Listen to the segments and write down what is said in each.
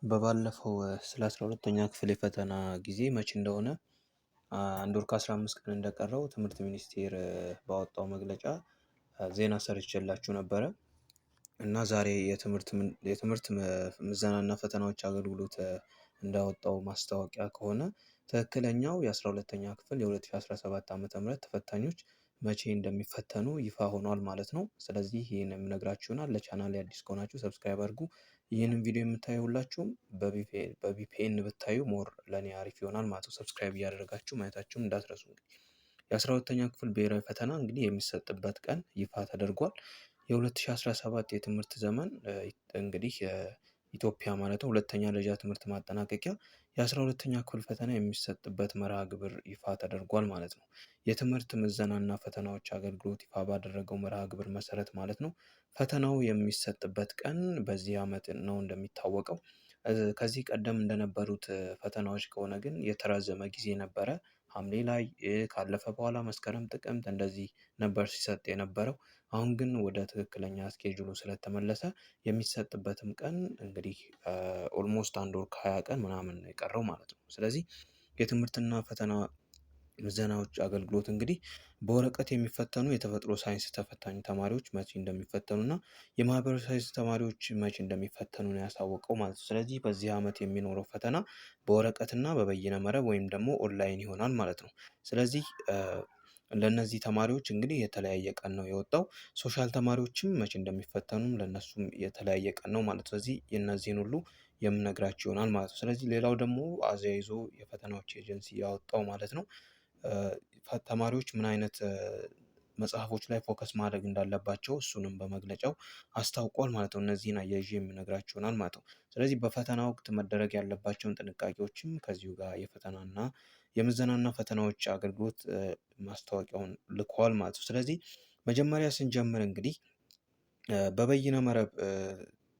በባለፈው ስለ 12ኛ ክፍል የፈተና ጊዜ መቼ እንደሆነ አንድ ወር ከ15 ቀን እንደቀረው ትምህርት ሚኒስቴር ባወጣው መግለጫ ዜና ሰርቼላችሁ ነበረ እና ዛሬ የትምህርት ምዘናና ፈተናዎች አገልግሎት እንዳወጣው ማስታወቂያ ከሆነ ትክክለኛው የ12ኛ ክፍል የ2017 ዓ.ም ተፈታኞች መቼ እንደሚፈተኑ ይፋ ሆኗል ማለት ነው። ስለዚህ ይህን የምነግራችሁ ይሆናል። ለቻናሌ አዲስ ከሆናችሁ ሰብስክራይብ አድርጉ። ይህንን ቪዲዮ የምታዩ ሁላችሁም በቪፒኤን ብታዩ ሞር ለእኔ አሪፍ ይሆናል ማለት ነው። ሰብስክራይብ እያደረጋችሁ ማየታችሁን እንዳትረሱ። የ12ኛ ክፍል ብሔራዊ ፈተና እንግዲህ የሚሰጥበት ቀን ይፋ ተደርጓል። የ2017 የትምህርት ዘመን እንግዲህ ኢትዮጵያ ማለት ነው ሁለተኛ ደረጃ ትምህርት ማጠናቀቂያ የ12ኛ ክፍል ፈተና የሚሰጥበት መርሃ ግብር ይፋ ተደርጓል ማለት ነው። የትምህርት ምዘናና ፈተናዎች አገልግሎት ይፋ ባደረገው መርሃ ግብር መሰረት ማለት ነው ፈተናው የሚሰጥበት ቀን በዚህ ዓመት ነው እንደሚታወቀው። ከዚህ ቀደም እንደነበሩት ፈተናዎች ከሆነ ግን የተራዘመ ጊዜ ነበረ። ሐምሌ ላይ ካለፈ በኋላ መስከረም፣ ጥቅምት እንደዚህ ነበር ሲሰጥ የነበረው። አሁን ግን ወደ ትክክለኛ ስኬጁሉ ስለተመለሰ የሚሰጥበትም ቀን እንግዲህ ኦልሞስት አንድ ወር ከ20 ቀን ምናምን ነው የቀረው ማለት ነው። ስለዚህ የትምህርትና ፈተና ምዘናዎች አገልግሎት እንግዲህ በወረቀት የሚፈተኑ የተፈጥሮ ሳይንስ ተፈታኝ ተማሪዎች መቼ እንደሚፈተኑ እና የማህበራዊ ሳይንስ ተማሪዎች መቼ እንደሚፈተኑ ነው ያሳወቀው ማለት ነው። ስለዚህ በዚህ ዓመት የሚኖረው ፈተና በወረቀትና በበይነ መረብ ወይም ደግሞ ኦንላይን ይሆናል ማለት ነው። ስለዚህ ለእነዚህ ተማሪዎች እንግዲህ የተለያየ ቀን ነው የወጣው። ሶሻል ተማሪዎችም መቼ እንደሚፈተኑም ለእነሱም የተለያየ ቀን ነው ማለት ነው። ስለዚህ የእነዚህን ሁሉ የምነግራችሁ ይሆናል ማለት ነው። ስለዚህ ሌላው ደግሞ አያይዞ የፈተናዎች ኤጀንሲ ያወጣው ማለት ነው ተማሪዎች ምን አይነት መጽሐፎች ላይ ፎከስ ማድረግ እንዳለባቸው እሱንም በመግለጫው አስታውቋል ማለት ነው። እነዚህን አያይዤ የምነግራችሁ ይሆናል ማለት ነው። ስለዚህ በፈተና ወቅት መደረግ ያለባቸውን ጥንቃቄዎችም ከዚሁ ጋር የፈተናና የምዘናና ፈተናዎች አገልግሎት ማስታወቂያውን ልኳል ማለት ነው። ስለዚህ መጀመሪያ ስንጀምር እንግዲህ በበይነ መረብ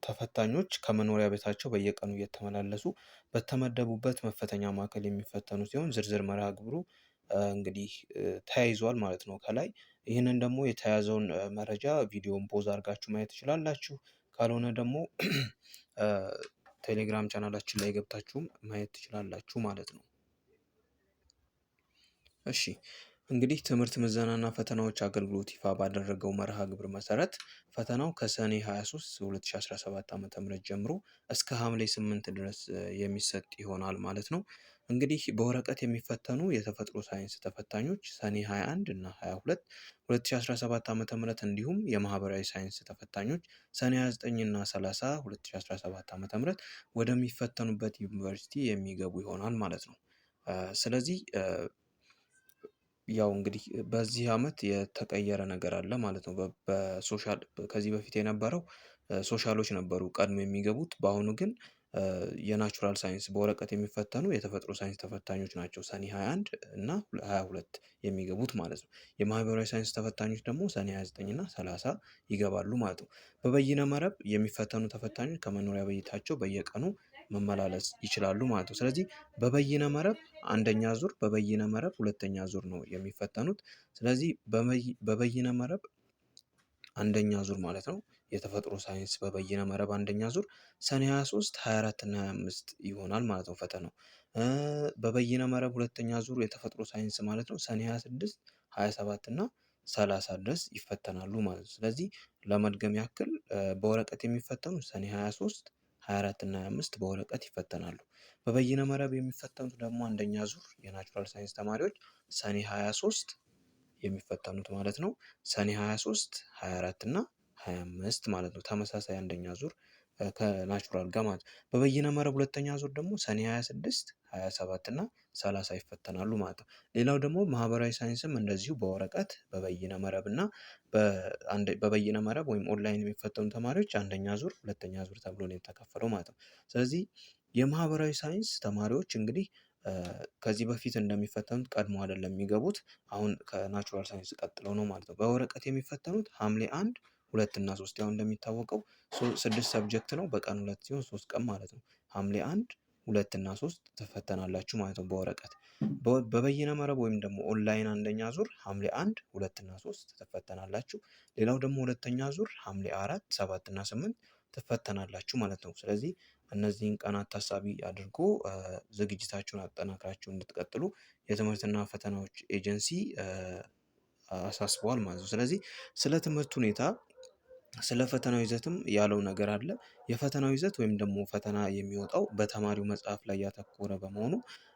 ተፈታኞች ከመኖሪያ ቤታቸው በየቀኑ እየተመላለሱ በተመደቡበት መፈተኛ ማዕከል የሚፈተኑ ሲሆን ዝርዝር መርሃ ግብሩ እንግዲህ ተያይዟል ማለት ነው። ከላይ ይህንን ደግሞ የተያዘውን መረጃ ቪዲዮን ፖዝ አድርጋችሁ ማየት ትችላላችሁ። ካልሆነ ደግሞ ቴሌግራም ቻናላችን ላይ ገብታችሁም ማየት ትችላላችሁ ማለት ነው። እሺ እንግዲህ ትምህርት ምዘናና ፈተናዎች አገልግሎት ይፋ ባደረገው መርሃ ግብር መሰረት ፈተናው ከሰኔ 23 2017 ዓ.ም ጀምሮ እስከ ሐምሌ 8 ድረስ የሚሰጥ ይሆናል ማለት ነው። እንግዲህ በወረቀት የሚፈተኑ የተፈጥሮ ሳይንስ ተፈታኞች ሰኔ 21 እና 22 2017 ዓ.ም እንዲሁም የማህበራዊ ሳይንስ ተፈታኞች ሰኔ 29 እና 30 2017 ዓ.ም ወደሚፈተኑበት ዩኒቨርሲቲ የሚገቡ ይሆናል ማለት ነው። ስለዚህ ያው እንግዲህ በዚህ ዓመት የተቀየረ ነገር አለ ማለት ነው። በሶሻል ከዚህ በፊት የነበረው ሶሻሎች ነበሩ ቀድሞ የሚገቡት። በአሁኑ ግን የናቹራል ሳይንስ በወረቀት የሚፈተኑ የተፈጥሮ ሳይንስ ተፈታኞች ናቸው ሰኔ 21 እና 22 የሚገቡት ማለት ነው። የማህበራዊ ሳይንስ ተፈታኞች ደግሞ ሰኔ 29 እና 30 ይገባሉ ማለት ነው። በበይነ መረብ የሚፈተኑ ተፈታኞች ከመኖሪያ ቤታቸው በየቀኑ መመላለስ ይችላሉ ማለት ነው። ስለዚህ በበይነ መረብ አንደኛ ዙር፣ በበይነ መረብ ሁለተኛ ዙር ነው የሚፈተኑት። ስለዚህ በበይነ መረብ አንደኛ ዙር ማለት ነው የተፈጥሮ ሳይንስ በበይነ መረብ አንደኛ ዙር ሰኔ 23፣ 24 እና 25 ይሆናል ማለት ነው ፈተናው። በበይነ መረብ ሁለተኛ ዙር የተፈጥሮ ሳይንስ ማለት ነው ሰኔ 26፣ 27 እና 30 ድረስ ይፈተናሉ ማለት ነው። ስለዚህ ለመድገም ያክል በወረቀት የሚፈተኑ ሰኔ 23፣ 24 እና 25 በወረቀት ይፈተናሉ። በበይነ መረብ የሚፈተኑት ደግሞ አንደኛ ዙር የናቹራል ሳይንስ ተማሪዎች ሰኔ 23 የሚፈተኑት ማለት ነው። ሰኔ 23፣ 24 እና 25 ማለት ነው። ተመሳሳይ አንደኛ ዙር ከናቹራል ጋር ማለት ነው። በበይነ መረብ ሁለተኛ ዙር ደግሞ ሰኔ 26፣ 27 እና 30 ይፈተናሉ ማለት ነው። ሌላው ደግሞ ማህበራዊ ሳይንስም እንደዚሁ በወረቀት በበይነ መረብ እና በበይነ መረብ ወይም ኦንላይን የሚፈተኑ ተማሪዎች አንደኛ ዙር፣ ሁለተኛ ዙር ተብሎ ነው የተከፈለው ማለት ነው። ስለዚህ የማህበራዊ ሳይንስ ተማሪዎች እንግዲህ ከዚህ በፊት እንደሚፈተኑት ቀድሞ አይደለም የሚገቡት። አሁን ከናቹራል ሳይንስ ቀጥለው ነው ማለት ነው። በወረቀት የሚፈተኑት ሐምሌ 1፣ 2 እና 3 ያው እንደሚታወቀው 6 ሰብጀክት ነው በቀን 2 ሲሆን 3 ቀን ማለት ነው። ሐምሌ 1፣ 2 እና 3 ትፈተናላችሁ ማለት ነው በወረቀት። በበይነ መረብ ወይም ደግሞ ኦንላይን አንደኛ ዙር ሐምሌ 1፣ 2 እና 3 ትፈተናላችሁ። ሌላው ደግሞ ሁለተኛ ዙር ሐምሌ 4፣ 7 እና 8 ትፈተናላችሁ ማለት ነው። ስለዚህ እነዚህን ቀናት ታሳቢ አድርጎ ዝግጅታችሁን አጠናክራችሁ እንድትቀጥሉ የትምህርትና ፈተናዎች ኤጀንሲ አሳስበዋል ማለት ነው። ስለዚህ ስለ ትምህርት ሁኔታ ስለ ፈተናው ይዘትም ያለው ነገር አለ። የፈተናው ይዘት ወይም ደግሞ ፈተና የሚወጣው በተማሪው መጽሐፍ ላይ ያተኮረ በመሆኑ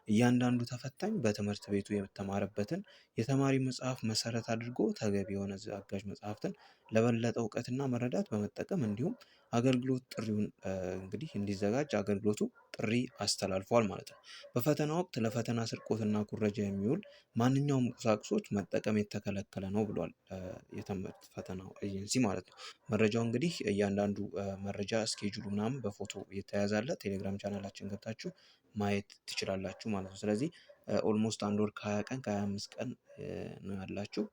እያንዳንዱ ተፈታኝ በትምህርት ቤቱ የተማረበትን የተማሪ መጽሐፍ መሰረት አድርጎ ተገቢ የሆነ አጋዥ መጽሐፍትን ለበለጠ እውቀትና መረዳት በመጠቀም እንዲሁም አገልግሎት ጥሪውን እንግዲህ እንዲዘጋጅ አገልግሎቱ ጥሪ አስተላልፏል ማለት ነው። በፈተና ወቅት ለፈተና ስርቆትና ኩረጃ የሚውል ማንኛውም ቁሳቁሶች መጠቀም የተከለከለ ነው ብሏል የትምህርት ፈተናው ኤጀንሲ ማለት ነው። መረጃው እንግዲህ እያንዳንዱ መረጃ እስኬጁሉ ምናምን በፎቶ የተያዛለ ቴሌግራም ቻናላችን ገብታችሁ ማየት ትችላላችሁ ማለት ነው። ስለዚህ ኦልሞስት 1 ወር ከ20 ቀን ከ25 ቀን ነው ያላችሁ።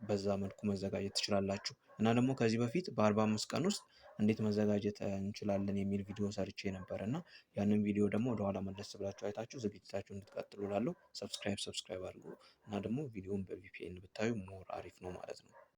በዛ መልኩ መዘጋጀት ትችላላችሁ። እና ደግሞ ከዚህ በፊት በ45 ቀን ውስጥ እንዴት መዘጋጀት እንችላለን የሚል ቪዲዮ ሰርቼ ነበር እና ያንን ቪዲዮ ደግሞ ወደኋላ መለስ ብላችሁ አይታችሁ ዝግጅታችሁን እንድትቀጥሉ እላለሁ። ሰብስክራይብ አድርጉ እና ደግሞ ቪዲዮውን በቪፒኤን ብታዩ ሞር አሪፍ ነው ማለት ነው።